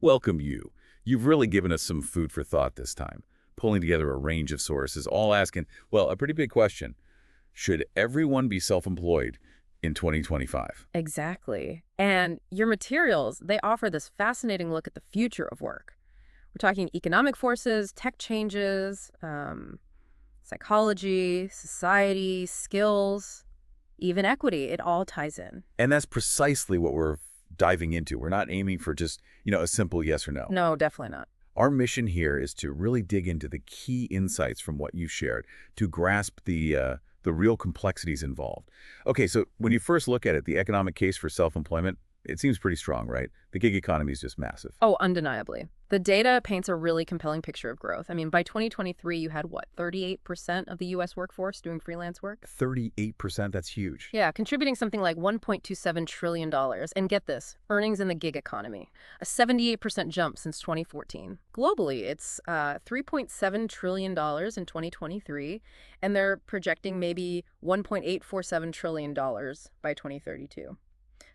Welcome you. You've really given us some food for thought this time, pulling together a range of sources, all asking, well, a pretty big question. Should everyone be self-employed in 2025? Exactly. And your materials, they offer this fascinating look at the future of work. We're talking economic forces, tech changes, psychology, society, skills, even equity. It all ties in. And that's precisely what we're diving into. We're not aiming for just, a simple yes or no. No, definitely not. Our mission here is to really dig into the key insights from what you shared, to grasp the real complexities involved. Okay, so when you first look at it, the economic case for self-employment, it seems pretty strong, right? The gig economy is just massive. Oh, undeniably. The data paints a really compelling picture of growth. I mean, by 2023, you had what, 38% of the U.S. workforce doing freelance work? 38%, that's huge. Yeah, contributing something like $1.27 trillion. And get this, earnings in the gig economy, a 78% jump since 2014. Globally, it's $3.7 trillion in 2023, and they're projecting maybe $1.847 trillion by 2032.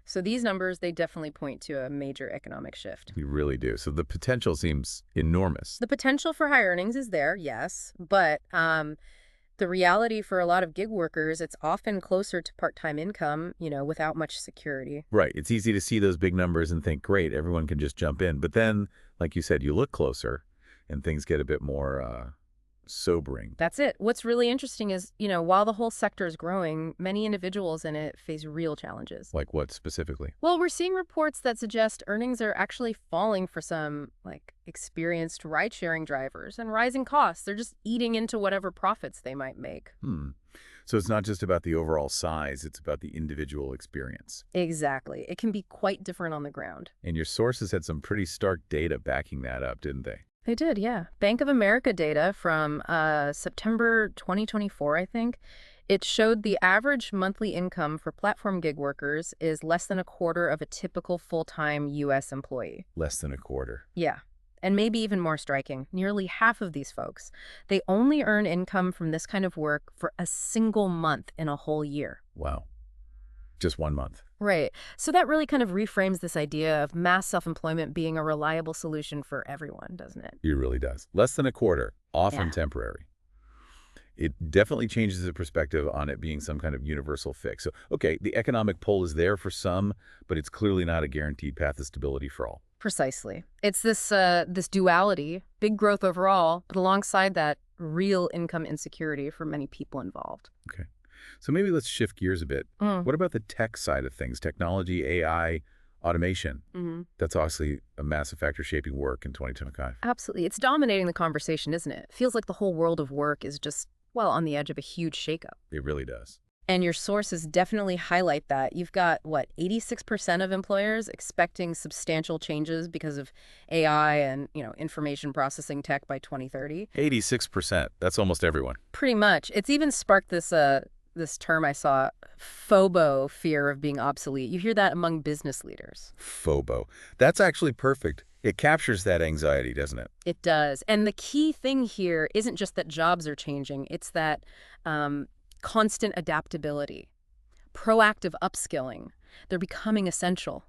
So these numbers, they definitely point to a major economic shift. We really do. So the potential seems enormous. The potential for high earnings is there, yes, but the reality for a lot of gig workers, it's often closer to part-time income, without much security. Right. It's easy to see those big numbers and think, great, everyone can just jump in. But then, like you said, you look closer and things get a bit more sobering. That's it. What's really interesting is, while the whole sector is growing, many individuals in it face real challenges. Like what specifically? Well, we're seeing reports that suggest earnings are actually falling for some, experienced ride-sharing drivers, and rising costs. They're just eating into whatever profits they might make. So it's not just about the overall size, it's about the individual experience. Exactly. It can be quite different on the ground. And your sources had some pretty stark data backing that up, didn't they? They did, yeah. Bank of America data from September 2024, I think. It showed the average monthly income for platform gig workers is less than a quarter of a typical full-time U.S. employee. Less than a quarter. Yeah. And maybe even more striking, nearly half of these folks, they only earn income from this kind of work for a single month in a whole year. Wow. Just 1 month. Right. So that really kind of reframes this idea of mass self-employment being a reliable solution for everyone, doesn't it? It really does. Less than a quarter, often Yeah. temporary. It definitely changes the perspective on it being some kind of universal fix. So, okay, the economic pull is there for some, but it's clearly not a guaranteed path to stability for all. Precisely. It's this duality, big growth overall, but alongside that, real income insecurity for many people involved. Okay. So maybe let's shift gears a bit. What about the tech side of things? Technology, AI, automation. That's obviously a massive factor shaping work in 2025. Absolutely. It's dominating the conversation, isn't it? Feels like the whole world of work is just, on the edge of a huge shakeup. It really does. And your sources definitely highlight that. You've got, 86% of employers expecting substantial changes because of AI and, information processing tech by 2030. 86%. That's almost everyone. Pretty much. It's even sparked this term I saw, FOBO, fear of being obsolete. You hear that among business leaders. FOBO. That's actually perfect. It captures that anxiety, doesn't it? It does. And the key thing here isn't just that jobs are changing. It's that constant adaptability, proactive upskilling. They're becoming essential,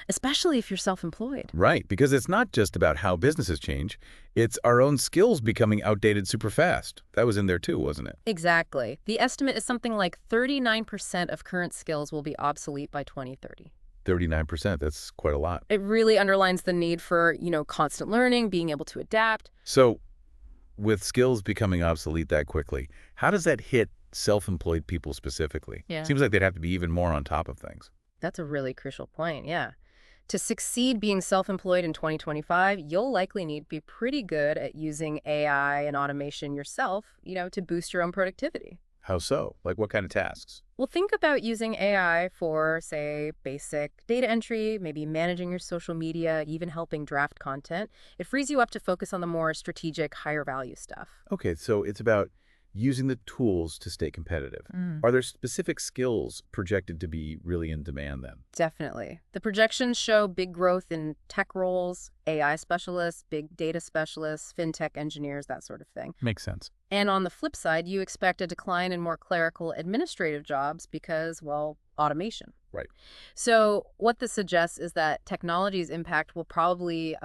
especially if you're self-employed. Right, because it's not just about how businesses change. It's our own skills becoming outdated super fast. That was in there too, wasn't it? Exactly. The estimate is something like 39% of current skills will be obsolete by 2030. 39%, that's quite a lot. It really underlines the need for, constant learning, being able to adapt. So with skills becoming obsolete that quickly, how does that hit self-employed people specifically? Yeah. Seems like they'd have to be even more on top of things. That's a really crucial point, yeah. To succeed being self-employed in 2025, you'll likely need to be pretty good at using AI and automation yourself, to boost your own productivity. How so? Like what kind of tasks? Well, think about using AI for, say, basic data entry, maybe managing your social media, even helping draft content. It frees you up to focus on the more strategic, higher value stuff. Okay, so it's about using the tools to stay competitive. Are there specific skills projected to be really in demand then? Definitely. The projections show big growth in tech roles, AI specialists, big data specialists, fintech engineers, that sort of thing. Makes sense. And on the flip side, you expect a decline in more clerical administrative jobs because, automation. Right. So what this suggests is that technology's impact will probably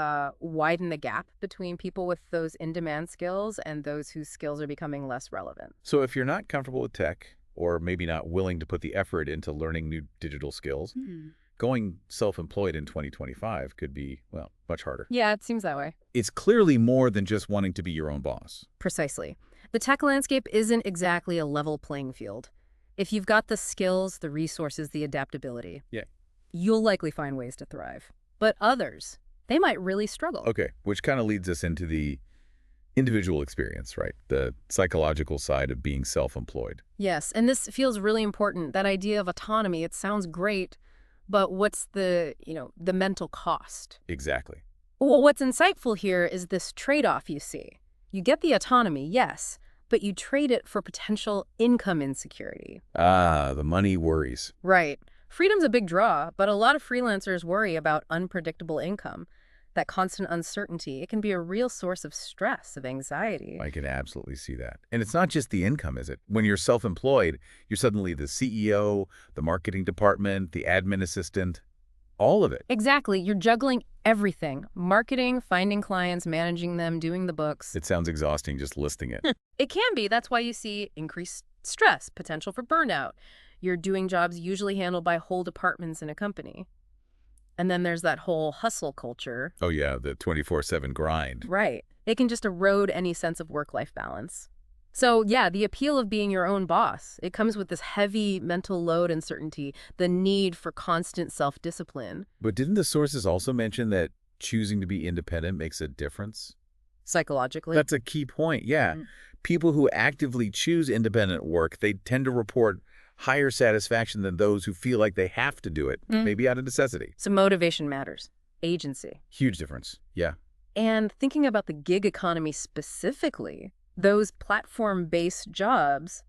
widen the gap between people with those in-demand skills and those whose skills are becoming less relevant. So if you're not comfortable with tech, or maybe not willing to put the effort into learning new digital skills, going self-employed in 2025 could be, well, much harder. Yeah, it seems that way. It's clearly more than just wanting to be your own boss. Precisely. The tech landscape isn't exactly a level playing field. If you've got the skills, the resources, the adaptability, you'll likely find ways to thrive. But others, they might really struggle. Okay, which kind of leads us into the individual experience, right? The psychological side of being self-employed. Yes, and this feels really important. That idea of autonomy, it sounds great, but what's the mental cost? Exactly. Well, what's insightful here is this trade-off you see. You get the autonomy, yes, but you trade it for potential income insecurity. Ah, the money worries. Right. Freedom's a big draw, but a lot of freelancers worry about unpredictable income. That constant uncertainty, it can be a real source of stress, of anxiety. I can absolutely see that. And it's not just the income, is it? When you're self-employed, you're suddenly the CEO, the marketing department, the admin assistant, all of it. Exactly. You're juggling everything. Marketing, finding clients, managing them, doing the books. It sounds exhausting just listing it. It can be. That's why you see increased stress, potential for burnout. You're doing jobs usually handled by whole departments in a company. And then there's that whole hustle culture. Oh yeah, the 24/7 grind. Right. It can just erode any sense of work-life balance. So yeah, the appeal of being your own boss, it comes with this heavy mental load and certainty, the need for constant self-discipline. But didn't the sources also mention that choosing to be independent makes a difference? Psychologically. That's a key point, yeah. People who actively choose independent work, they tend to report higher satisfaction than those who feel like they have to do it, maybe out of necessity. So motivation matters. Agency. Huge difference, yeah. And thinking about the gig economy specifically, those platform-based jobs,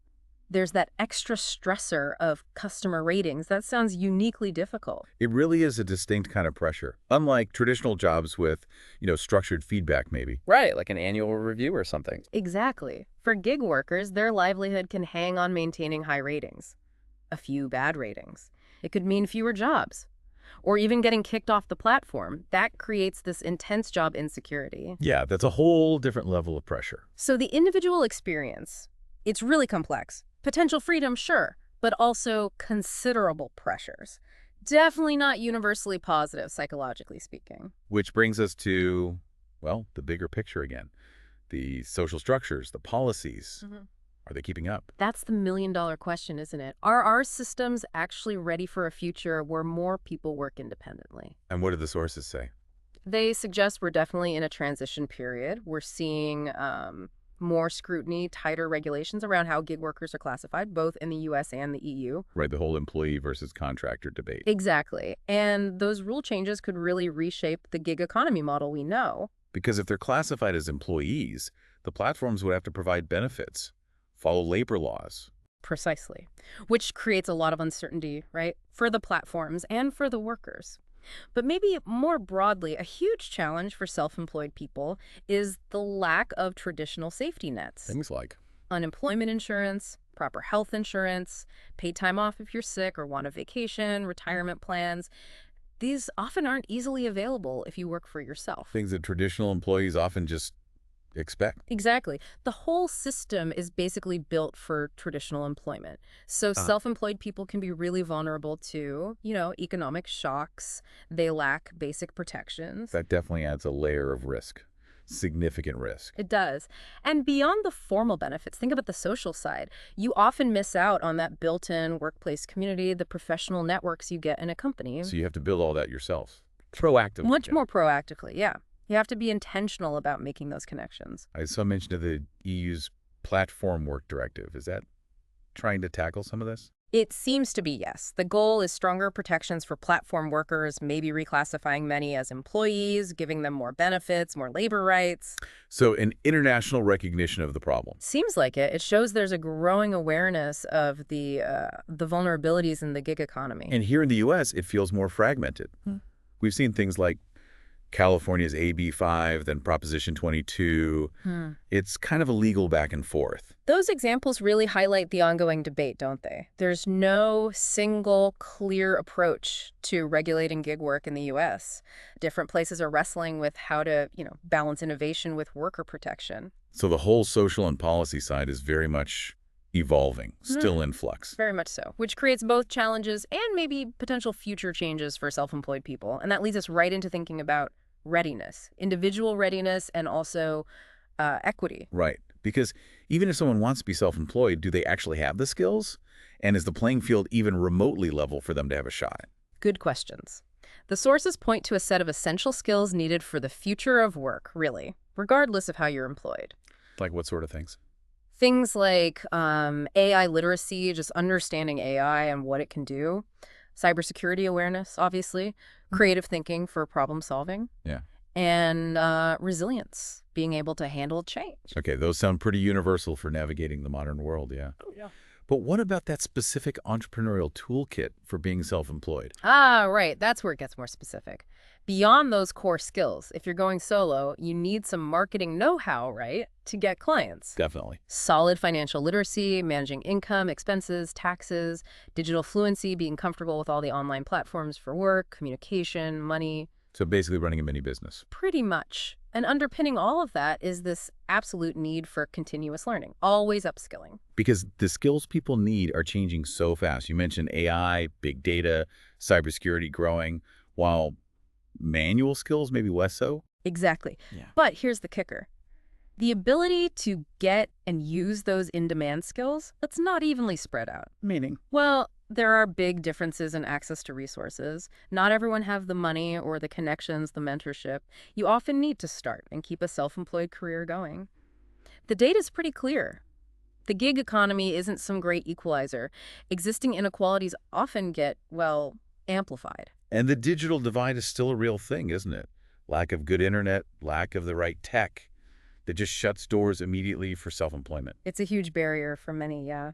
there's that extra stressor of customer ratings. That sounds uniquely difficult. It really is a distinct kind of pressure, unlike traditional jobs with, structured feedback maybe. Right, like an annual review or something. Exactly. For gig workers, their livelihood can hang on maintaining high ratings. A few bad ratings. It could mean fewer jobs. Or even getting kicked off the platform. That creates this intense job insecurity. Yeah, that's a whole different level of pressure. So the individual experience, it's really complex. Potential freedom, sure, but also considerable pressures. Definitely not universally positive, psychologically speaking. Which brings us to, well, the bigger picture again. The social structures, the policies. Are they keeping up? That's the million-dollar question, isn't it? Are our systems actually ready for a future where more people work independently? And what do the sources say? They suggest we're definitely in a transition period. We're seeing more scrutiny, tighter regulations around how gig workers are classified, both in the U.S. and the EU. Right, the whole employee versus contractor debate. Exactly. And those rule changes could really reshape the gig economy model we know. Because if they're classified as employees, the platforms would have to provide benefits, follow labor laws. Precisely. Which creates a lot of uncertainty, right? For the platforms and for the workers. But maybe more broadly, a huge challenge for self-employed people is the lack of traditional safety nets. Things like Unemployment insurance, proper health insurance, paid time off if you're sick or want a vacation, retirement plans. These often aren't easily available if you work for yourself. things that traditional employees often just expect. Exactly. The whole system is basically built for traditional employment. So self-employed people can be really vulnerable to, economic shocks. They lack basic protections. That definitely adds a layer of risk, significant risk. It does. And beyond the formal benefits, think about the social side. You often miss out on that built-in workplace community, the professional networks you get in a company. So you have to build all that yourself, proactively. Much more proactively, yeah. You have to be intentional about making those connections. I saw mention of the EU's platform work directive. Is that trying to tackle some of this? It seems to be, yes. The goal is stronger protections for platform workers, maybe reclassifying many as employees, giving them more benefits, more labor rights. So an international recognition of the problem. Seems like it. It shows there's a growing awareness of the vulnerabilities in the gig economy. And here in the U.S., it feels more fragmented. We've seen things like California's AB5, then Proposition 22. It's kind of a legal back and forth. Those examples really highlight the ongoing debate, don't they? There's no single clear approach to regulating gig work in the U.S. Different places are wrestling with how to, balance innovation with worker protection. So the whole social and policy side is very much evolving, still in flux. Very much so, which creates both challenges and maybe potential future changes for self-employed people. And that leads us right into thinking about readiness, individual readiness, and also equity. Right. Because even if someone wants to be self-employed, do they actually have the skills? And is the playing field even remotely level for them to have a shot? Good questions. The sources point to a set of essential skills needed for the future of work, really, regardless of how you're employed. Like what sort of things? Things like AI literacy, just understanding AI and what it can do, cybersecurity awareness, obviously, creative thinking for problem solving, and resilience, being able to handle change. Okay, those sound pretty universal for navigating the modern world, yeah. Oh, yeah. But what about that specific entrepreneurial toolkit for being self-employed? Ah, right. That's where it gets more specific. Beyond those core skills, if you're going solo, you need some marketing know-how, right, to get clients. Definitely. Solid financial literacy, managing income, expenses, taxes, digital fluency, being comfortable with all the online platforms for work, communication, money. So basically running a mini business. Pretty much. And underpinning all of that is this absolute need for continuous learning, always upskilling. Because the skills people need are changing so fast. You mentioned AI, big data, cybersecurity growing, while manual skills maybe less so? Exactly. Yeah. But here's the kicker. The ability to get and use those in-demand skills, that's not evenly spread out. Meaning? Well, there are big differences in access to resources. Not everyone have the money or the connections, the mentorship. You often need to start and keep a self-employed career going. The data's pretty clear. The gig economy isn't some great equalizer. Existing inequalities often get, amplified. And the digital divide is still a real thing, isn't it? Lack of good internet, lack of the right tech that just shuts doors immediately for self-employment. It's a huge barrier for many, yeah.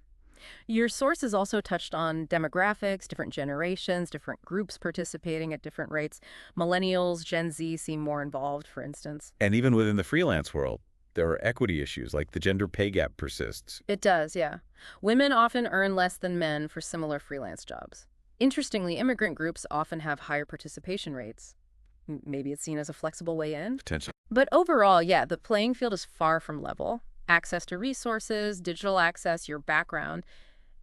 Your sources also touched on demographics, different generations, different groups participating at different rates. Millennials, Gen Z seem more involved, for instance. And even within the freelance world, there are equity issues, like the gender pay gap persists. It does, yeah. Women often earn less than men for similar freelance jobs. Interestingly, immigrant groups often have higher participation rates. Maybe it's seen as a flexible way in. Potentially. But overall, yeah, the playing field is far from level. Access to resources, digital access, your background,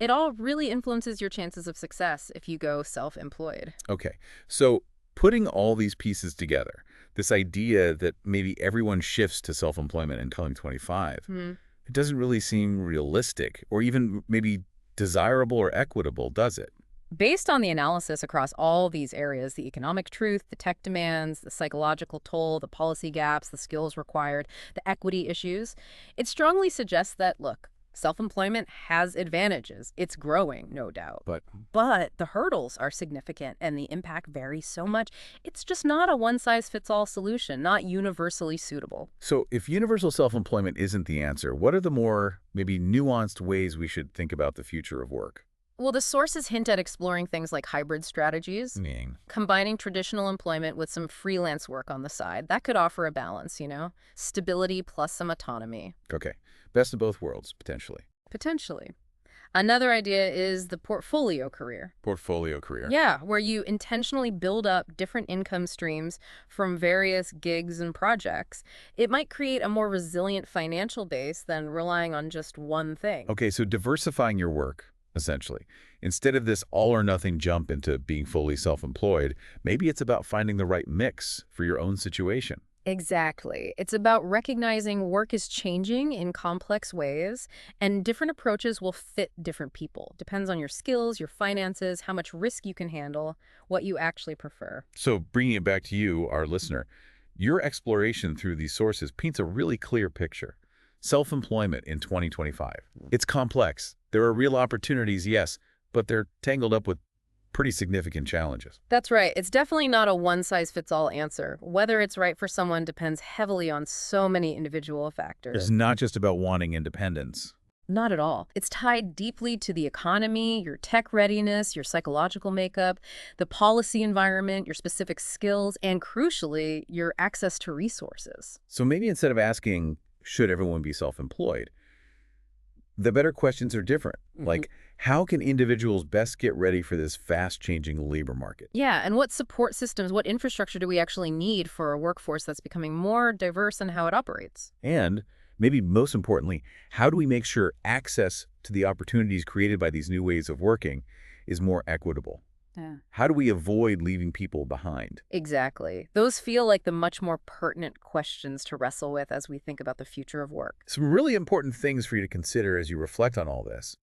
it all really influences your chances of success if you go self-employed. Okay, so putting all these pieces together, this idea that maybe everyone shifts to self-employment in 2025, it doesn't really seem realistic or even maybe desirable or equitable, does it? Based on the analysis across all these areas, the economic truth, the tech demands, the psychological toll, the policy gaps, the skills required, the equity issues, it strongly suggests that, look, self-employment has advantages. It's growing, no doubt. But the hurdles are significant and the impact varies so much. It's just not a one-size-fits-all solution, not universally suitable. So if universal self-employment isn't the answer, what are the more maybe nuanced ways we should think about the future of work? Well, the sources hint at exploring things like hybrid strategies, combining traditional employment with some freelance work on the side. That could offer a balance, stability plus some autonomy. Okay. Best of both worlds, potentially. Potentially. Another idea is the portfolio career. Portfolio career. Yeah, where you intentionally build up different income streams from various gigs and projects. It might create a more resilient financial base than relying on just one thing. Okay, so diversifying your work, essentially. Instead of this all-or-nothing jump into being fully self-employed, maybe it's about finding the right mix for your own situation. Exactly. It's about recognizing work is changing in complex ways, and different approaches will fit different people. Depends on your skills, your finances, how much risk you can handle, what you actually prefer. So bringing it back to you, our listener, your exploration through these sources paints a really clear picture. Self-employment in 2025. It's complex. There are real opportunities, yes, but they're tangled up with pretty significant challenges. That's right. It's definitely not a one-size-fits-all answer. Whether it's right for someone depends heavily on so many individual factors. It's not just about wanting independence. not at all. It's tied deeply to the economy, your tech readiness, your psychological makeup, the policy environment, your specific skills, and crucially, your access to resources. So maybe instead of asking, should everyone be self-employed, the better questions are different. Like, how can individuals best get ready for this fast-changing labor market? Yeah, and what support systems, what infrastructure do we actually need for a workforce that's becoming more diverse in how it operates? And maybe most importantly, how do we make sure access to the opportunities created by these new ways of working is more equitable? Yeah. How do we avoid leaving people behind? Exactly. Those feel like the much more pertinent questions to wrestle with as we think about the future of work. Some really important things for you to consider as you reflect on all this.